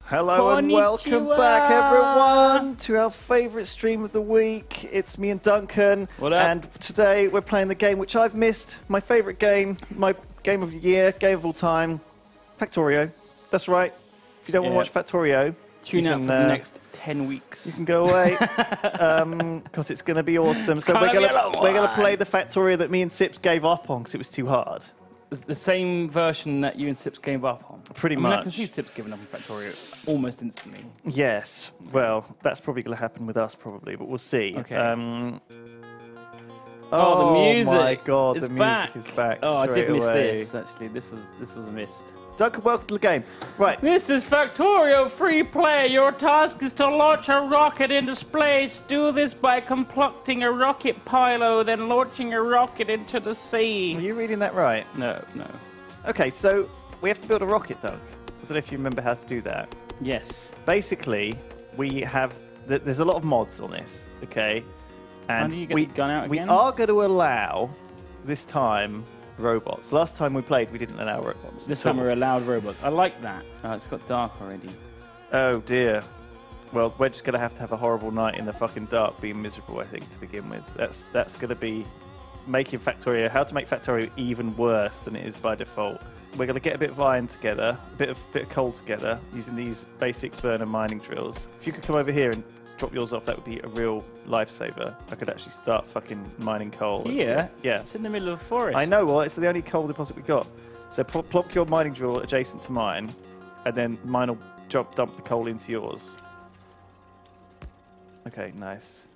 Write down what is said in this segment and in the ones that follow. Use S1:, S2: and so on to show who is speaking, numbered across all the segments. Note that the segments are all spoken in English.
S1: Hello and welcome back, everyone, to our favourite stream of the week. It's me and Duncan.
S2: What up?
S1: And today we're playing the game which I've missed, my favourite game, my game of the year, game of all time, Factorio. That's right. If you don't want to watch Factorio,
S2: tune out for the next 10 weeks.
S1: You can go away, because it's going to be awesome. So we're going to play the Factorio that me and Sips gave up on because it was too hard.
S2: The same version that you and Sips gave up on.
S1: Pretty much.
S2: I can see Sips giving up on Factorio almost instantly.
S1: Yes. Well, that's probably going to happen with us, probably, but we'll see.
S2: Okay.
S1: Oh,
S2: the music!
S1: Oh my God,
S2: it's
S1: the
S2: back.
S1: music is back.
S2: Oh, I did miss
S1: away.
S2: this. Actually, this was a missed.
S1: Duncan, welcome to the game. Right.
S2: This is Factorio free play. Your task is to launch a rocket into space. Do this by concocting a rocket payload, then launching a rocket into the sea.
S1: Are you reading that right?
S2: No.
S1: Okay, so we have to build a rocket, Doug. I don't know if you remember how to do that.
S2: Yes.
S1: Basically, we have... There's a lot of mods on this, okay? And
S2: how do you get the gun out again?
S1: We are going to allow, this time, robots. Last time we played, we didn't allow robots.
S2: This time we're allowed robots. I like that. Oh, it's got dark already.
S1: Oh, dear. Well, we're just going to have a horrible night in the fucking dark, being miserable, I think, to begin with. That's going to be making Factorio, how to make Factorio even worse than it is by default. We're going to get a bit of iron together, a bit of coal together, using these basic burner mining drills. If you could come over here and drop yours off, that would be a real lifesaver. I could actually start fucking mining coal.
S2: Here?
S1: Yeah.
S2: It's in the middle of the forest.
S1: I know, well, it's the only coal deposit we got. So plonk your mining drill adjacent to mine, and then mine will dump the coal into yours. Okay, nice.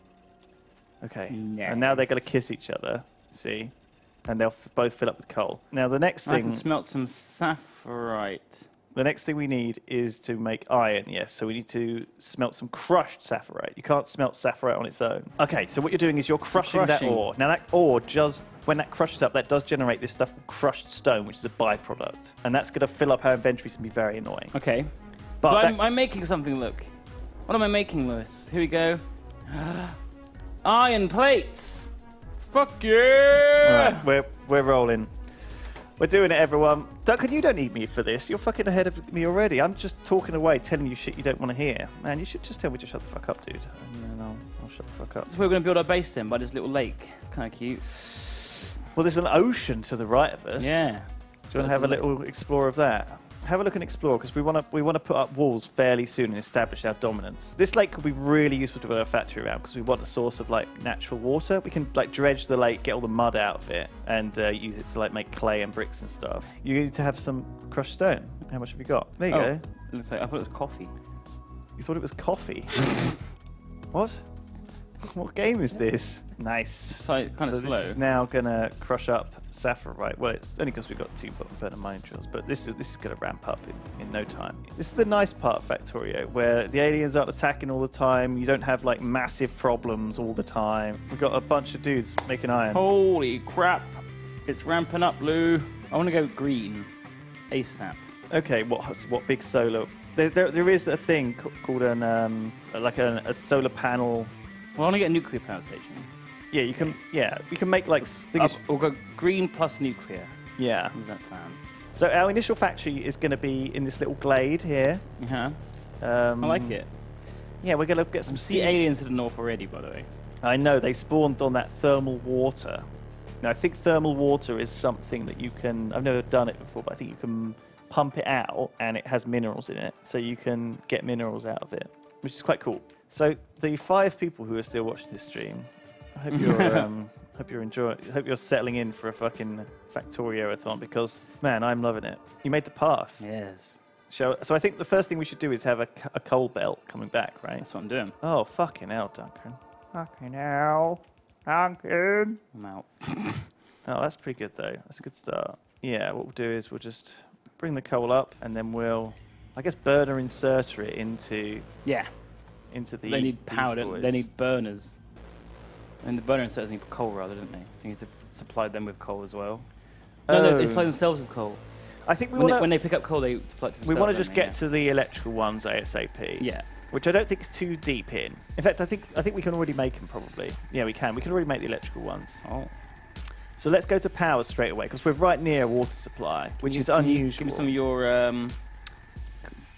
S1: Okay, nice. And now they're going to kiss each other, see? And they'll both fill up with coal. Now the next thing...
S2: I can smelt some sapphirite.
S1: The next thing we need is to make iron, yes. So we need to smelt some crushed sapphirite. You can't smelt sapphirite on its own. Okay, so what you're doing is you're crushing that ore. Now that ore, when that crushes up, that does generate this stuff called crushed stone, which is a byproduct. And that's going to fill up our inventories and be very annoying.
S2: Okay. But I'm making something, look. What am I making, Lewis? Here we go. Iron plates! Fuck yeah!
S1: Right, we're rolling. We're doing it, everyone. Duncan, you don't need me for this. You're fucking ahead of me already. I'm just talking away, telling you shit you don't want to hear. Man, you should just tell me to shut the fuck up, dude. And then I'll shut the fuck up.
S2: So we're going to build our base then by this little lake. It's kind of cute.
S1: Well, there's an ocean to the right of us.
S2: Yeah.
S1: Do you want to have a little explore of that? Have a look and explore, because we want to put up walls fairly soon and establish our dominance. This lake could be really useful to build a factory around, because we want a source of like natural water. We can like dredge the lake, get all the mud out of it, and use it to like make clay and bricks and stuff. You need to have some crushed stone. How much have you got? There you go.
S2: Looks like, I thought it was coffee.
S1: You thought it was coffee? What? What game is this? Nice.
S2: So kind of slow.
S1: This is now gonna crush up sapphirite. Well, it's only because we've got 2 burner mining drills, but this is gonna ramp up in no time. This is the nice part of Factorio, where the aliens aren't attacking all the time. You don't have like massive problems all the time. We've got a bunch of dudes making iron.
S2: Holy crap! It's ramping up, Lou. I want to go green, ASAP.
S1: Okay, what big solar? There is a thing called a solar panel.
S2: Well, I want to get a nuclear power station.
S1: Yeah, you can. Yeah, we can make like.
S2: We'll go green plus nuclear.
S1: Yeah.
S2: How does that sound?
S1: So our initial factory is going to be in this little glade here.
S2: Yeah. I like it.
S1: Yeah, we're going to get some.
S2: See aliens to the north already, by the way.
S1: I know they spawned on that thermal water. Now I think thermal water is something that you can. I've never done it before, but I think you can pump it out, and it has minerals in it, so you can get minerals out of it, which is quite cool. So the 5 people who are still watching this stream, I hope you're hope you're settling in for a fucking Factorio-a-thon, because man, I'm loving it. You made the path.
S2: Yes.
S1: So I think the first thing we should do is have a coal belt coming back, right?
S2: That's what I'm doing.
S1: Oh fucking hell, Duncan. Fucking hell, Duncan.
S2: I'm out.
S1: Oh, that's pretty good though. That's a good start. Yeah, what we'll do is we'll just bring the coal up, and then we'll, I guess, burner inserter it into.
S2: Yeah.
S1: Into the.
S2: They need power. They need burners. And the burner inserters need coal, rather, don't they? So you need to supply them with coal as well. No, they supply themselves with coal.
S1: I think
S2: when they pick up coal, they supply it to themselves.
S1: We want to just get to the electrical ones ASAP.
S2: Yeah.
S1: Which I don't think is too deep in. In fact, I think we can already make them probably. Yeah, we can. We can already make the electrical ones.
S2: Oh.
S1: So let's go to power straight away, because we're right near a water supply, which is unusual.
S2: Give me some of your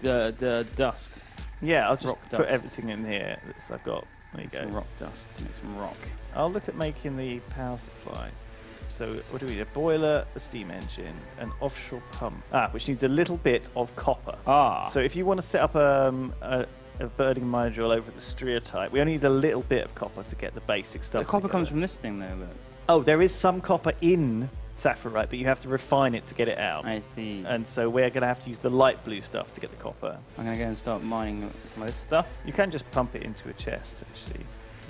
S2: dust.
S1: Yeah, I'll just
S2: Rock
S1: put
S2: dust.
S1: everything in here that I've got. There you go.
S2: Some rock dust to make some rock.
S1: I'll look at making the power supply. So what do we need? A boiler, a steam engine, an offshore pump, which needs a little bit of copper. So if you want to set up a burning miner drill over the stereotype, we only need a little bit of copper to get the basic stuff.
S2: The copper
S1: together.
S2: comes from this thing, though. But
S1: Oh, there is some copper in saffronite, but you have to refine it to get it out.
S2: I see.
S1: And so we're going to have to use the light blue stuff to get the copper.
S2: I'm gonna go and start mining some of this stuff.
S1: You can just pump it into a chest, actually.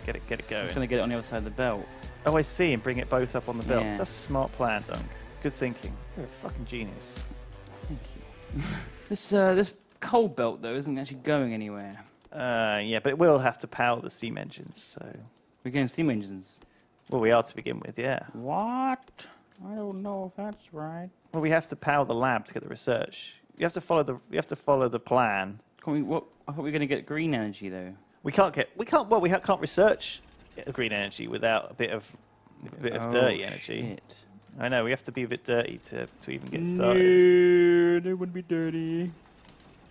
S1: Get it going.
S2: I'm just gonna get it on the other side of the belt.
S1: Oh, I see, and bring it both up on the belts.
S2: Yeah.
S1: That's a smart plan, Dunk. Good thinking. You're a fucking genius.
S2: Thank you. This coal belt though isn't actually going anywhere.
S1: Yeah, but it will have to power the steam engines, so...
S2: We're getting steam engines.
S1: Well, we are to begin with, yeah.
S2: What? I don't know if that's right.
S1: Well, we have to power the lab to get the research. You have to follow the plan.
S2: Can't we? What? I thought we were gonna get green energy though.
S1: We can't research green energy without a bit of dirty energy.
S2: Shit.
S1: I know, we have to be a bit dirty to even get started.
S2: No, it wouldn't be dirty.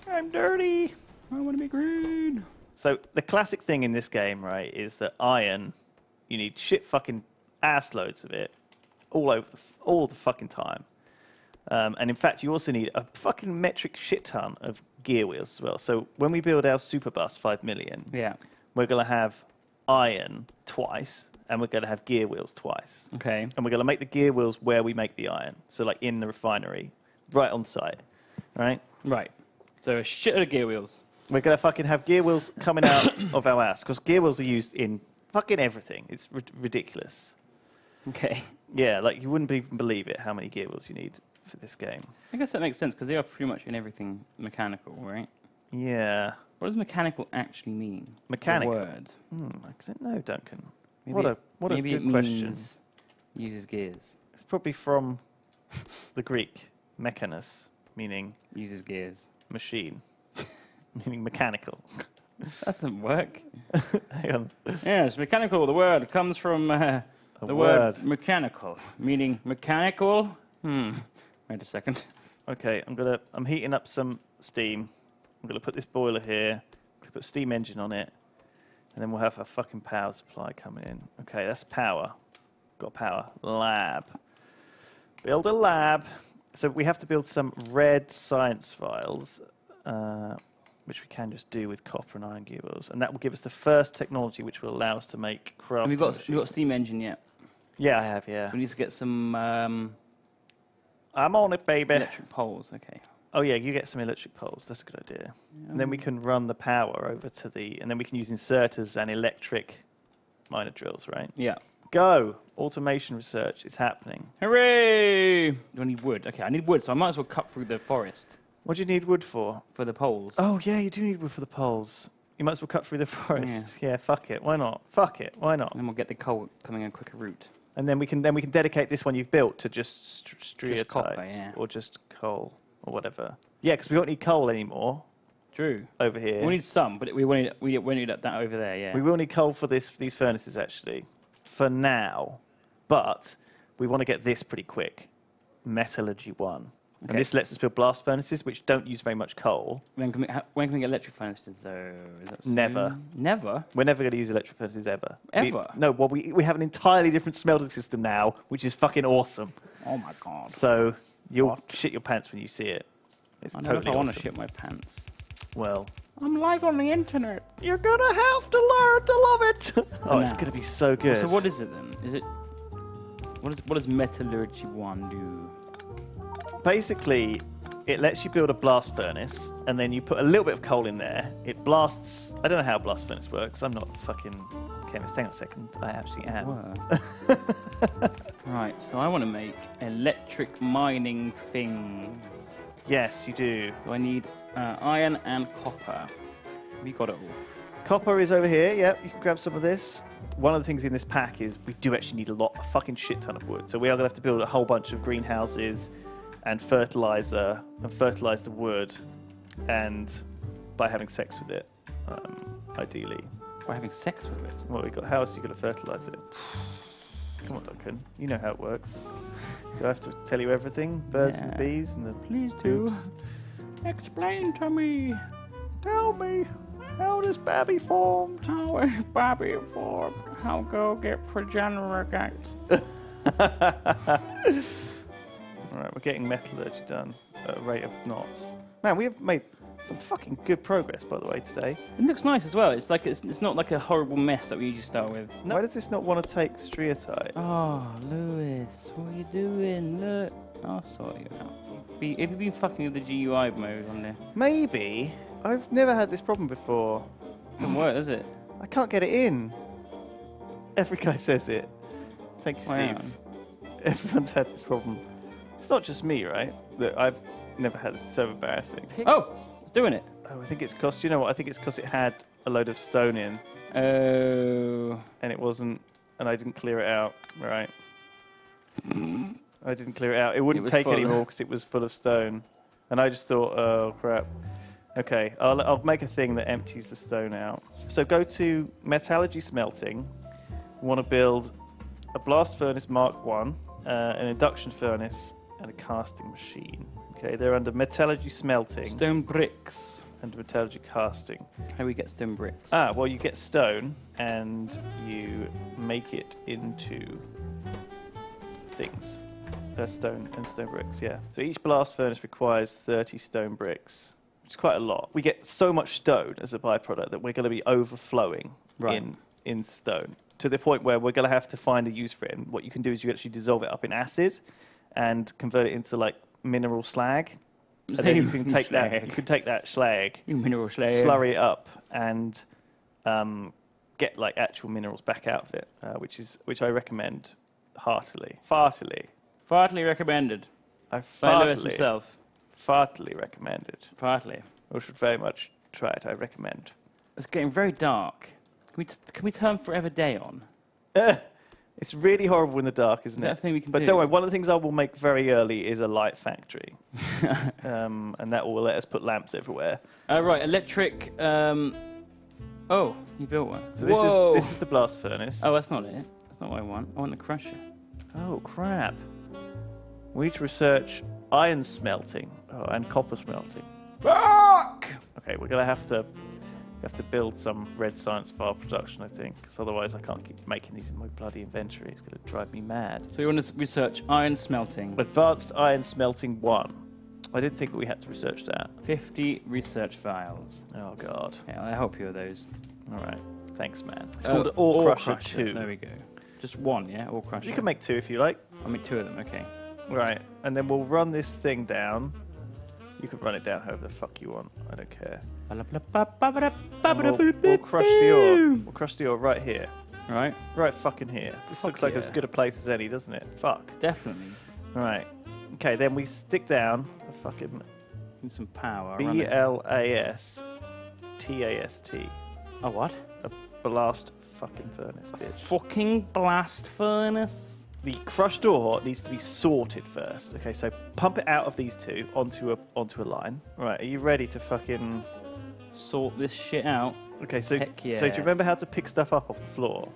S1: I'm dirty.
S2: I want to be green.
S1: So the classic thing in this game, right, is that iron, you need shit fucking ass loads of it all the fucking time. And in fact, you also need a fucking metric shit ton of gear wheels as well. So when we build our super bus 5 million,
S2: Yeah.
S1: we're going to have iron twice, and we're going to have gear wheels twice.
S2: Okay.
S1: And we're going to make the gear wheels where we make the iron. So like in the refinery, right on site, right?
S2: Right. So a shit load of gear wheels.
S1: We're going to fucking have gear wheels coming out of our ass, because gear wheels are used in fucking everything. It's ridiculous.
S2: Okay.
S1: Yeah, like you wouldn't even believe it how many gear wheels you need for this game.
S2: I guess that makes sense because they are pretty much in everything mechanical, right?
S1: Yeah.
S2: What does mechanical actually mean?
S1: Mechanical?
S2: The word.
S1: I don't know, Duncan.
S2: Maybe
S1: What a
S2: maybe
S1: good
S2: it
S1: question.
S2: means uses gears.
S1: It's probably from the Greek mechanos, meaning
S2: Uses gears.
S1: machine, meaning mechanical.
S2: That doesn't work.
S1: Hang on.
S2: Yes, mechanical. The word comes from the word mechanical, meaning mechanical. Wait a second.
S1: Okay, I'm heating up some steam. I'm gonna put this boiler here. Put a steam engine on it, and then we'll have a fucking power supply coming in. Okay, that's power. Got power. Lab. Build a lab. So we have to build some red science files, which we can just do with copper and iron gear wheels, and that will give us the first technology which will allow us to make craft.
S2: Have you got steam engine yet?
S1: Yeah, I have. Yeah.
S2: So we need to get some
S1: I'm on it, baby.
S2: electric poles. Okay.
S1: Oh yeah, you get some electric poles. That's a good idea. And then we can run the power over to and then we can use inserters and electric miner drills, right?
S2: Yeah.
S1: Go! Automation research is happening.
S2: Hooray! Do I need wood? Okay, I need wood, so I might as well cut through the forest
S1: What do you need wood for?
S2: for the poles.
S1: Oh yeah, you do need wood for the poles. You might as well cut through the forest. Yeah, fuck it. Why not? Fuck it. Why not?
S2: And then we'll get the coal coming in a quicker route.
S1: And then we can dedicate this one you've built to just stereotypes
S2: copper, yeah.
S1: or just coal or whatever. Yeah, because we won't need coal anymore
S2: True.
S1: over here.
S2: We'll need some, but we won't need that over there, yeah.
S1: We will need coal for these furnaces, actually, for now. But we want to get this pretty quick. Metallurgy 1.
S2: Okay.
S1: And this lets us build blast furnaces, which don't use very much coal.
S2: When can we get electric furnaces, though? Is that soon?
S1: Never.
S2: Never?
S1: We're never going to use electric furnaces ever.
S2: Ever?
S1: We have an entirely different smelting system now, which is fucking awesome.
S2: Oh, my God.
S1: So you'll
S2: What?
S1: shit your pants when you see it. It's
S2: I don't know
S1: totally
S2: if I want
S1: awesome.
S2: to shit my pants.
S1: Well,
S2: I'm live on the internet.
S1: you're going to have to learn to love it. Oh, it's
S2: now.
S1: going to be so good.
S2: So what is it, then? Is it... What does Metallurgy 1 do?
S1: Basically, it lets you build a blast furnace, and then you put a little bit of coal in there. It blasts... I don't know how a blast furnace works. I'm not a fucking chemist. Hang on a second. I actually am.
S2: Right, so I want to make electric mining things.
S1: Yes, you do.
S2: So I need iron and copper. We got it all.
S1: Copper is over here. Yep, you can grab some of this. One of the things in this pack is we do actually need a fucking shit ton of wood. So we are going to have to build a whole bunch of greenhouses and fertilize the wood, and by having sex with it, ideally.
S2: By having sex with it?
S1: Well, how else are you going to fertilize it? Come on, Duncan. You know how it works. So I have to tell you everything? Birds and the bees and the
S2: Please do.
S1: boobs?
S2: Explain to me.
S1: Tell me, how does Babby formed?
S2: How is Babby formed? How go get progenitor?
S1: Alright, we're getting metallurgy done at a rate of knots. Man, we have made some fucking good progress, by the way, today.
S2: It looks nice as well. It's like it's not like a horrible mess that we usually start with.
S1: No. Why does this not want to take striatite?
S2: Oh, Lewis, what are you doing? Look, I'll sort you out. Have you been fucking with the GUI mode on there?
S1: Maybe. I've never had this problem before.
S2: Doesn't work, does it?
S1: I can't get it in. Every guy says it. Thank you, Steve.
S2: Wow.
S1: Everyone's had this problem. It's not just me, right? That I've never had this. It's so embarrassing.
S2: Oh, it's doing it.
S1: Oh, I think it's cost. You know what? I think it's because it had a load of stone in.
S2: Oh.
S1: And it wasn't. And I didn't clear it out. Right. I didn't clear it out. It wouldn't take anymore because it was full of stone. And I just thought, oh crap. Okay, I'll make a thing that empties the stone out. So go to metallurgy smelting. We want to build a blast furnace Mark 1, an induction furnace, and a casting machine. Okay, they're under metallurgy smelting.
S2: Stone bricks.
S1: And metallurgy casting.
S2: How do we get stone bricks?
S1: Ah, well, you get stone and you make it into things. Stone and stone bricks, yeah. So each blast furnace requires 30 stone bricks, which is quite a lot. We get so much stone as a byproduct that we're going to be overflowing in stone to the point where we're going to have to find a use for it. And what you can do is you actually dissolve it up in acid and convert it into like mineral slag. And then you can take that. You can take that slag,
S2: mineral slag,
S1: slurry it up, and get like actual minerals back out of it, which I recommend heartily.
S2: Fartily recommended.
S1: By
S2: Lewis himself.
S1: Fartily recommended.
S2: Fartly.
S1: You should very much try it. I recommend.
S2: It's getting very dark. Can we turn Forever Day on?
S1: It's really horrible in the dark, isn't it?
S2: That thing we can
S1: but
S2: do.
S1: Don't worry. One of the things I will make very early is a light factory, and that will let us put lamps everywhere.
S2: Right, electric. Oh, you built one.
S1: So
S2: Whoa.
S1: this is the blast furnace.
S2: Oh, that's not it. That's not what I want. I want the crusher.
S1: Oh crap! We need to research iron smelting and copper smelting.
S2: Fuck!
S1: Okay, we're gonna have to build some red science file production, I think, because otherwise I can't keep making these in my bloody inventory. It's gonna drive me mad.
S2: So you want to research iron smelting?
S1: Advanced iron smelting 1. I didn't think we had to research that.
S2: 50 research files.
S1: Oh god.
S2: Yeah, I'll help you with those.
S1: All right. Thanks, man. It's called Ore Crusher 2.
S2: There we go. Just one, yeah? Ore Crusher.
S1: You can make 2 if you like.
S2: I'll make 2 of them, okay.
S1: Right, and then we'll run this thing down. You can run it down however the fuck you want. I don't care. And we'll crush the ore. We'll crush the ore right here.
S2: Right.
S1: Right fucking here. This looks like as good a place as any, doesn't it? Fuck.
S2: Definitely.
S1: All right. Okay, then we stick down a fucking
S2: Need some power.
S1: BLASTAST.
S2: Oh, what?
S1: A blast fucking furnace, bitch.
S2: Fucking blast furnace?
S1: The crushed ore needs to be sorted first. Okay, so pump it out of these two onto a line. Right, are you ready to fucking
S2: sort this shit out?
S1: Okay, so
S2: Heck yeah.
S1: So do you remember how to pick stuff up off the floor?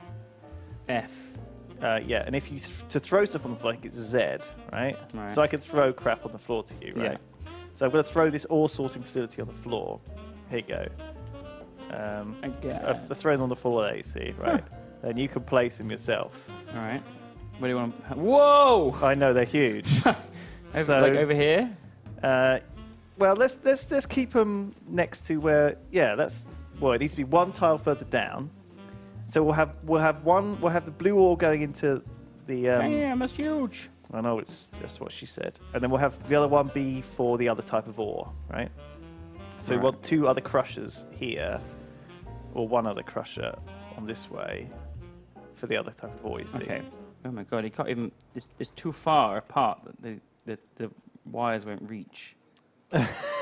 S2: F.
S1: Yeah, and if you to throw stuff on the floor, I think it's Z, right? So I can throw crap on the floor to you, right?
S2: Yeah.
S1: So I'm going to throw this ore sorting facility on the floor. Here you go. So I've thrown them on the floor there, you see, right? Then you can place them yourself.
S2: All right. What do you want? Whoa!
S1: I know they're huge.
S2: Like over here?
S1: Well, let's keep them next to where. Yeah, that's. Well, it needs to be one tile further down. So we'll have the blue ore going into the.
S2: Damn, that's huge.
S1: I know, it's just what she said. And then we'll have the other one be for the other type of ore, right? So we want 2 other crushers here, or 1 other crusher on this way for the other type of ore, you see.
S2: Okay. Oh my god, you can't even. It's too far apart that the wires won't reach.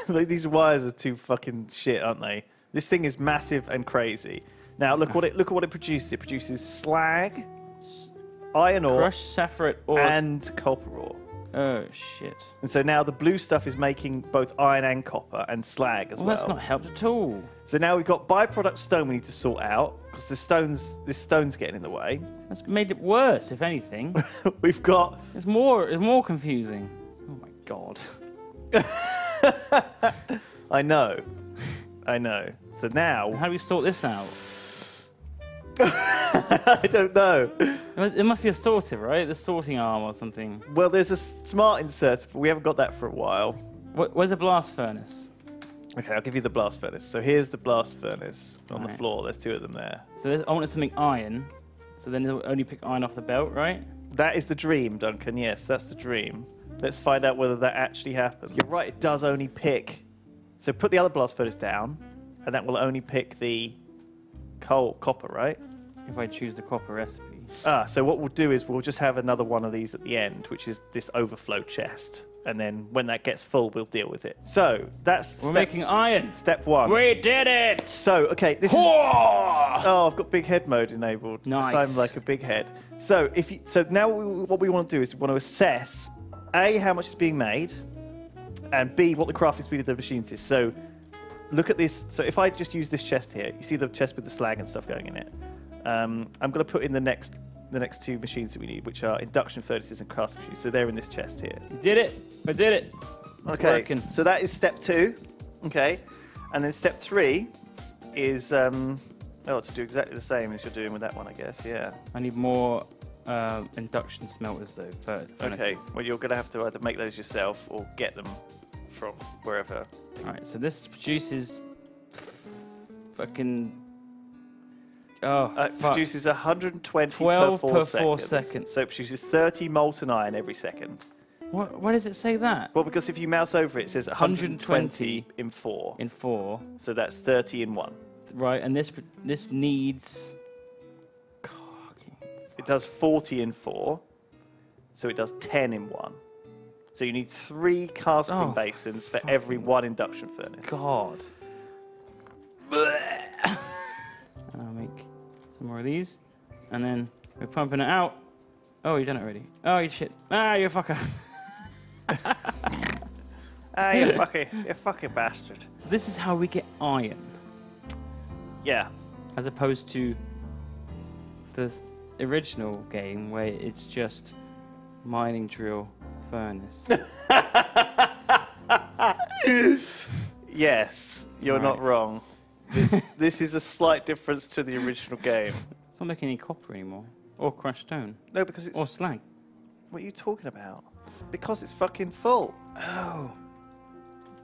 S1: These wires are too fucking shit, aren't they? This thing is massive and crazy. Now look at what it produces. It produces slag, iron ore,
S2: crushed sapphire ore,
S1: and copper ore.
S2: Oh shit!
S1: And so now the blue stuff is making both iron and copper and slag as well.
S2: That's not helped at all.
S1: So now we've got byproduct stone we need to sort out because this stone's getting in the way.
S2: That's made it worse, if anything.
S1: We've got.
S2: It's more confusing. Oh my god.
S1: I know. So now...
S2: How do we sort this out?
S1: I don't know.
S2: It must be a sorter, right? The sorting arm or something.
S1: Well, there's a smart inserter, but we haven't got that for a while.
S2: Where's the blast furnace?
S1: Okay, I'll give you the blast furnace. So here's the blast furnace on the floor. There's 2 of them there.
S2: So I wanted something iron. So then it'll only pick iron off the belt, right?
S1: That is the dream, Duncan. Yes, that's the dream. Let's find out whether that actually happens. You're right, it does only pick. So put the other blast furnace down, and that will only pick the copper, right?
S2: If I choose the copper recipe.
S1: So what we'll do is we'll just have another one of these at the end, which is this overflow chest. And then when that gets full, we'll deal with it. So that's
S2: We're making iron.
S1: Step 1.
S2: We did it!
S1: So, okay, this is... Oh, I've got big head mode enabled.
S2: Nice.
S1: I'm like a big head. So now what we want to do is we want to assess, A, how much is being made, and B, what the crafting speed of the machines is. So look at this. So if I just use this chest here, you see the chest with the slag and stuff going in it. I'm going to put in the next 2 machines that we need, which are induction furnaces and casting machines. So they're in this chest here.
S2: You did it. I did it. It's
S1: okay.
S2: working.
S1: So that is step 2. Okay. And then step 3 is to do exactly the same as you're doing with that one, I guess. Yeah.
S2: I need more induction smelters though.
S1: Okay. Well, you're going to have to either make those yourself or get them from wherever.
S2: All right. So this produces fucking. It
S1: produces 120
S2: 12
S1: per 4
S2: seconds.
S1: seconds. So it produces 30 molten iron every second.
S2: Why does it say that?
S1: Well, because if you mouse over it, it says 120 in 4.
S2: In 4.
S1: So that's 30 in 1.
S2: Right, and this needs...
S1: It does 40 in 4. So it does 10 in 1. So you need 3 casting basins for every 1 induction furnace.
S2: God. I'll make some more of these. And then we're pumping it out. Oh, you've done it already. Oh, you shit. Ah, you fucker.
S1: You fucking bastard.
S2: This is how we get iron.
S1: Yeah.
S2: As opposed to the original game where it's just mining drill furnace.
S1: Yes, you're not wrong. This is a slight difference to the original game.
S2: It's not making any copper anymore. Or crushed stone.
S1: No, because it's...
S2: Or slag.
S1: What are you talking about? It's because it's fucking full.
S2: Oh.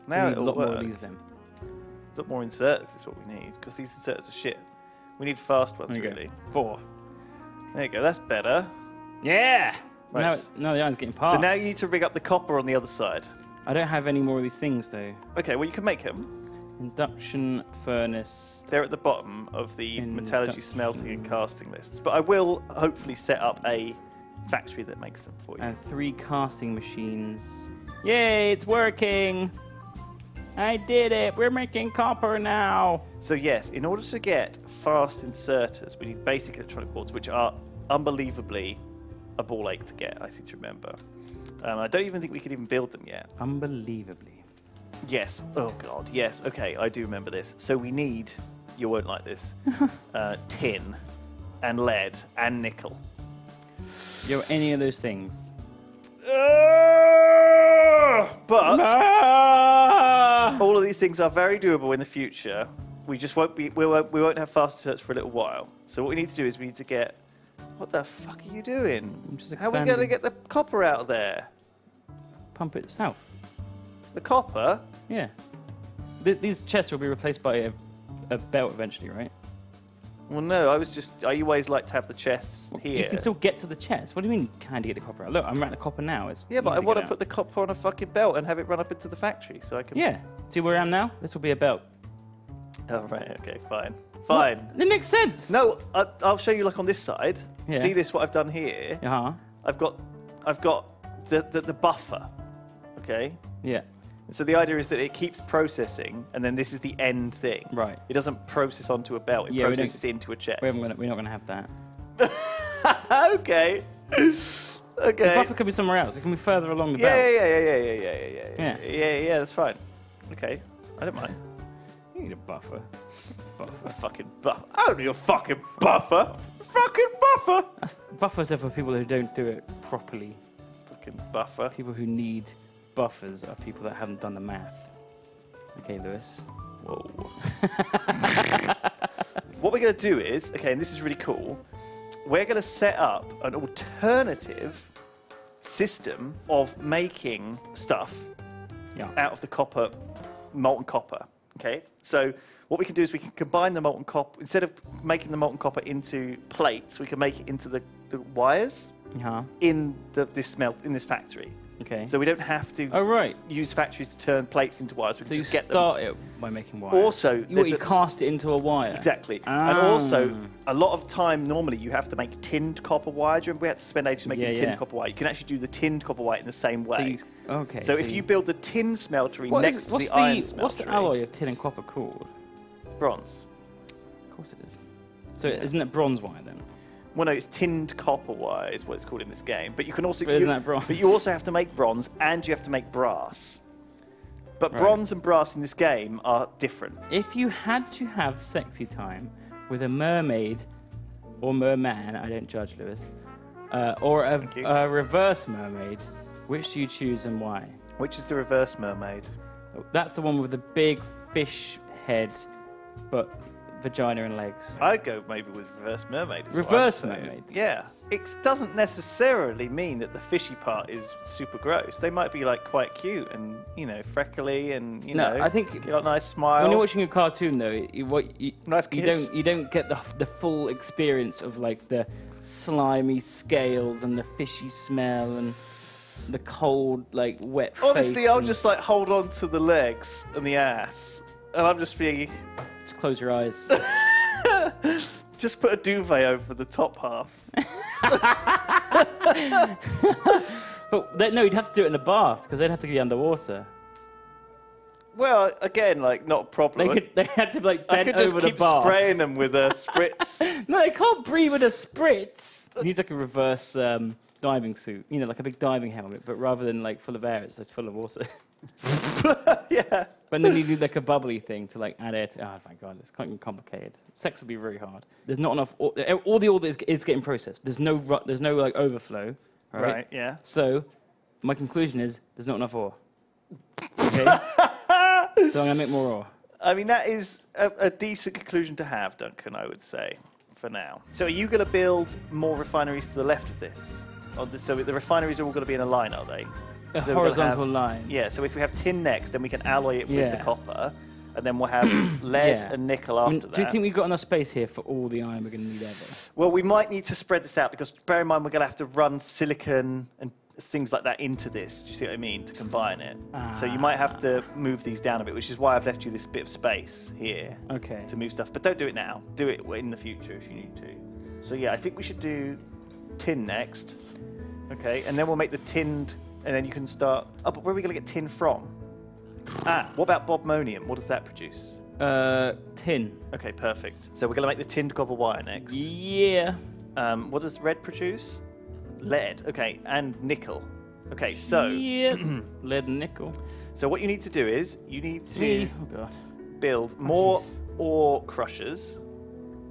S1: Now
S2: it'll work. A lot more
S1: work.
S2: of these then.
S1: A lot more inserters is what we need, because these inserters are shit. We need fast ones, really.
S2: 4.
S1: There you go, that's better.
S2: Yeah!
S1: Right.
S2: Now the iron's getting past.
S1: So now you need to rig up the copper on the other side.
S2: I don't have any more of these things, though.
S1: Okay, well, you can make them.
S2: Induction furnace.
S1: They're at the bottom of the metallurgy, smelting, and casting lists. But I will hopefully set up a factory that makes them for you.
S2: And 3 casting machines. Yay, it's working! I did it! We're making copper now!
S1: So yes, in order to get fast inserters, we need basic electronic boards, which are unbelievably a ball ache to get, I seem to remember. I don't even think we can even build them yet.
S2: Unbelievably.
S1: Yes. Oh, God. Yes. Okay, I do remember this. So we need, you won't like this, tin and lead and nickel.
S2: Yo, any of those things.
S1: But all of these things are very doable in the future. We just won't be, we won't have fast inserts for a little while. So what we need to do is we need to get, what the fuck are you doing?
S2: I'm just
S1: How are we going to get the copper out of there?
S2: Pump it south.
S1: The copper?
S2: Yeah. These chests will be replaced by a belt eventually, right?
S1: Well, no, I always like to have the chests here.
S2: You can still get to the chest. What do you mean, can you get the copper out? Look, I'm at the copper now. It's
S1: yeah, but I
S2: want
S1: want to put the copper on a fucking belt and have it run up into the factory so I can...
S2: Yeah. See where I am now? This will be a belt.
S1: Oh, right, okay, fine. Fine.
S2: What? It makes sense.
S1: No, I'll show you, like, on this side.
S2: Yeah.
S1: See this, what I've done here?
S2: Uh-huh.
S1: I've got the buffer, okay?
S2: Yeah.
S1: So the idea is that it keeps processing, and then this is the end thing.
S2: Right.
S1: It doesn't process onto a belt. It processes into a chest.
S2: We're not going to have that.
S1: Okay. Okay.
S2: The buffer could be somewhere else. It can be further along the belt.
S1: Yeah, that's fine. Okay. I don't mind.
S2: You need a buffer.
S1: A fucking buffer. I don't need a fucking buffer. Fucking buffer.
S2: Buffers are for people who don't do it properly.
S1: Fucking buffer.
S2: People who need buffers are people that haven't done the math. Okay, Lewis.
S1: Whoa. What we're going to do is, okay, and this is really cool, we're going to set up an alternative system of making stuff out of the copper, molten copper. Okay, so what we can do is we can combine the molten copper, instead of making the molten copper into plates, we can make it into the wires in this factory.
S2: Okay.
S1: So we don't have to use factories to turn plates into wires. We can just get them.
S2: So you start it by making wires.
S1: Also,
S2: you cast it into a wire.
S1: Exactly. And also, a lot of time, normally, you have to make tinned copper wire. Do you remember we had to spend ages making tinned copper wire? You can actually do the tinned copper wire in the same way. So if you build the tin smeltery next to the iron smeltery...
S2: What's the alloy of tin and copper called?
S1: Bronze.
S2: Of course it is. So isn't it bronze wire then?
S1: Well, no, it's tinned copper wire is what it's called in this game. But you can also...
S2: But isn't that bronze?
S1: But you also have to make bronze and you have to make brass. But bronze and brass in this game are different.
S2: If you had to have sexy time with a mermaid or merman, I don't judge, Lewis, or a reverse mermaid, which do you choose and why?
S1: Which is the reverse mermaid?
S2: That's the one with the big fish head, but vagina and legs.
S1: I'd go maybe with reverse mermaid.
S2: Reverse mermaid?
S1: Yeah. It doesn't necessarily mean that the fishy part is super gross. They might be like quite cute and, you know, freckly and, you know,
S2: I think
S1: got a nice smile.
S2: When you're watching a cartoon though, you don't get the full experience of like the slimy scales and the fishy smell and the cold, like, wet face.
S1: Honestly, I'll just like hold on to the legs and the ass and I'm just being...
S2: Just close your eyes.
S1: Just put a duvet over the top half.
S2: But no, you'd have to do it in a bath because they'd have to be underwater.
S1: Well, again, like, not a problem.
S2: They had to like bend over the bath.
S1: I could just keep spraying them with a spritz.
S2: No, they can't breathe with a spritz. You need like a reverse diving suit, you know, like a big diving helmet, but rather than like full of air, it's just full of water.
S1: Yeah.
S2: But then you need like a bubbly thing to like add air to. Oh my god, it's quite complicated. Sex will be very hard. There's not enough. All the order is getting processed. There's no like overflow. Right.
S1: Yeah.
S2: So my conclusion is there's not enough ore. Okay. So I'm gonna make more ore.
S1: I mean, that is a decent conclusion to have, Duncan, I would say, for now. So are you going to build more refineries to the left of this? So the refineries are all going to be in a line, are they?
S2: A horizontal line.
S1: Yeah, so if we have tin next, then we can alloy it with the copper, and then we'll have lead and nickel after that.
S2: Do you think we've got enough space here for all the iron we're going to need ever?
S1: Well, we might need to spread this out, because bear in mind we're going to have to run silicon and things like that into this, do you see what I mean, to combine it. So you might have to move these down a bit, which is why I've left you this bit of space here to move stuff. But don't do it now. Do it in the future if you need to. So yeah, I think we should do tin next. Okay, and then we'll make the tinned, and then you can start... Oh, but where are we going to get tin from? What about bobmonium? What does that produce?
S2: Tin.
S1: Okay, perfect. So we're going to make the tinned copper wire next.
S2: Yeah.
S1: What does red produce? Lead. Okay, and nickel. Okay, so...
S2: Yeah. Lead and nickel.
S1: So what you need to do is, you need to
S2: God.
S1: build more ore crushers.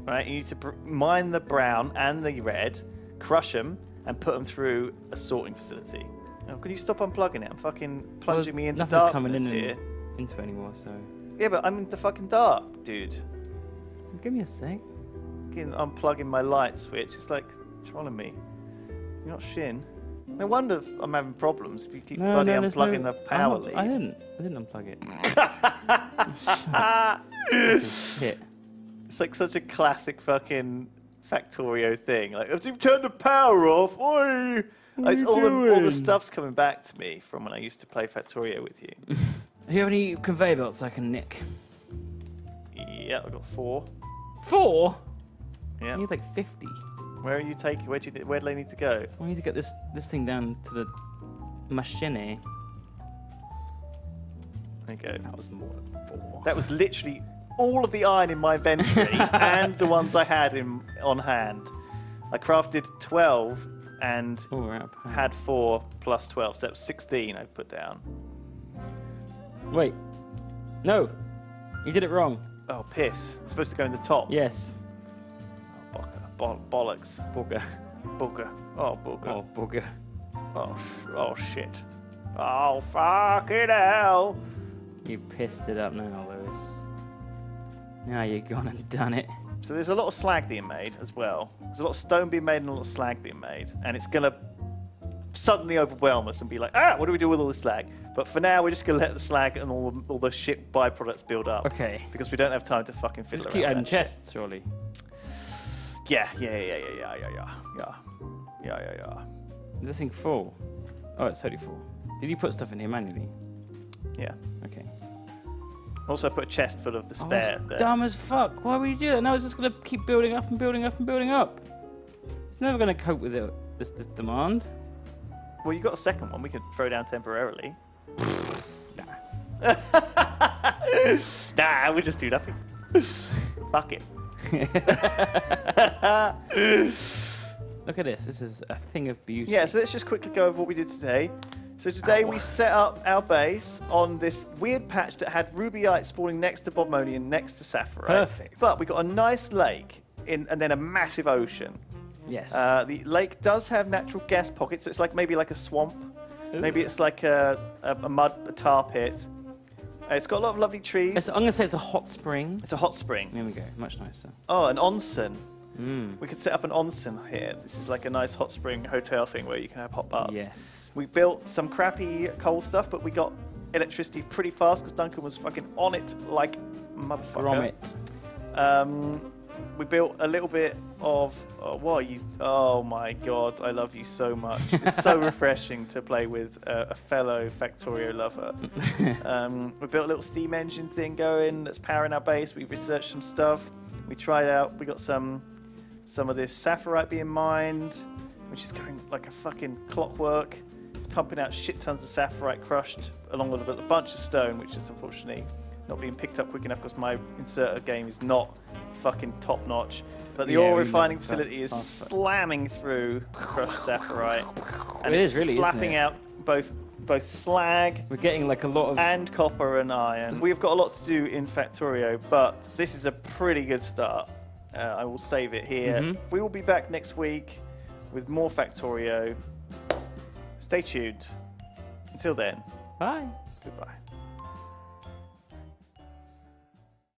S1: Right, you need to mine the brown and the red, crush them, and put them through a sorting facility. Oh, can you stop unplugging it? I'm fucking plunging me into darkness
S2: coming in
S1: here.
S2: Into anymore, so...
S1: Yeah, but I'm in the fucking dark, dude.
S2: Give me a sec.
S1: Fucking unplugging my light switch. It's like trolling me. You're not Shin. No wonder I'm having problems if you keep bloody unplugging the power lead.
S2: I didn't unplug it. Shit.
S1: It's like such a classic fucking Factorio thing. Like, if you've turned the power off, oi! Like, all the stuff's coming back to me from when I used to play Factorio with you.
S2: Do you have any conveyor belts I can nick?
S1: Yeah, I've got 4.
S2: 4?
S1: Yeah.
S2: I need like 50.
S1: Where are you taking? Where do they need to go?
S2: I need to get this thing down to the machine.
S1: There you go.
S2: That was more than 4.
S1: That was literally all of the iron in my inventory and the ones I had on hand. I crafted 12 and had 4 plus 12, so that was 16 I put down.
S2: Wait. No. You did it wrong.
S1: Oh, piss. It's supposed to go in the top.
S2: Yes.
S1: Oh, bollocks.
S2: Booger.
S1: Booger. Oh, booger.
S2: Oh, booger.
S1: Oh, shit. Oh, fucking hell.
S2: You pissed it up now, Lewis. Now you've gone and done it.
S1: So there's a lot of slag being made as well. There's a lot of stone being made and a lot of slag being made. And it's going to suddenly overwhelm us and be like, what do we do with all this slag? But for now, we're just going to let the slag and all the shit byproducts build up.
S2: Okay.
S1: Because we don't have time to fucking fiddle around.
S2: Just keep adding chests, surely.
S1: Yeah.
S2: Is this thing full? Oh, it's totally full. Did you put stuff in here manually?
S1: Yeah.
S2: Okay.
S1: Also put a chest full of the spare.
S2: That's dumb as fuck. Why would you do that? Now it's just going to keep building up and building up and building up. It's never going to cope with this demand.
S1: Well, you got a second one we could throw down temporarily.
S2: Nah.
S1: Nah, we'll just do nothing. Fuck it.
S2: Look at this. This is a thing of beauty.
S1: Yeah, so let's just quickly go over what we did today. So today we set up our base on this weird patch that had rubyite spawning next to bobmonian, next to saffrite.
S2: Perfect.
S1: But we got a nice lake and then a massive ocean.
S2: Yes.
S1: The lake does have natural gas pockets, so it's like maybe like a swamp.
S2: Ooh.
S1: Maybe it's like a tar pit. It's got a lot of lovely trees.
S2: I'm going to say it's a hot spring.
S1: It's a hot spring.
S2: There we go. Much nicer.
S1: Oh, an onsen.
S2: Mm.
S1: We could set up an onsen here. This is like a nice hot spring hotel thing where you can have hot baths.
S2: Yes.
S1: We built some crappy coal stuff, but we got electricity pretty fast because Duncan was fucking on it like motherfucker.
S2: Gromit.
S1: We built a little bit of... Oh my god, I love you so much. It's so refreshing to play with a fellow Factorio lover. We built a little steam engine thing going that's powering our base. We researched some stuff. We tried out... We got some of this saffrite being mined, which is going like a fucking clockwork. It's pumping out shit tons of saffrite crushed along with a bunch of stone, which is unfortunately not being picked up quick enough because my inserter game is not fucking top notch. But the ore refining facility is slamming through crushed saffrite, and
S2: it
S1: it's
S2: is really
S1: slapping out both slag.
S2: We're getting like a lot of
S1: and copper and iron. We've got a lot to do in Factorio, but this is a pretty good start. I will save it here.
S2: Mm-hmm.
S1: We will be back next week with more Factorio. Stay tuned. Until then,
S2: Bye.
S1: goodbye.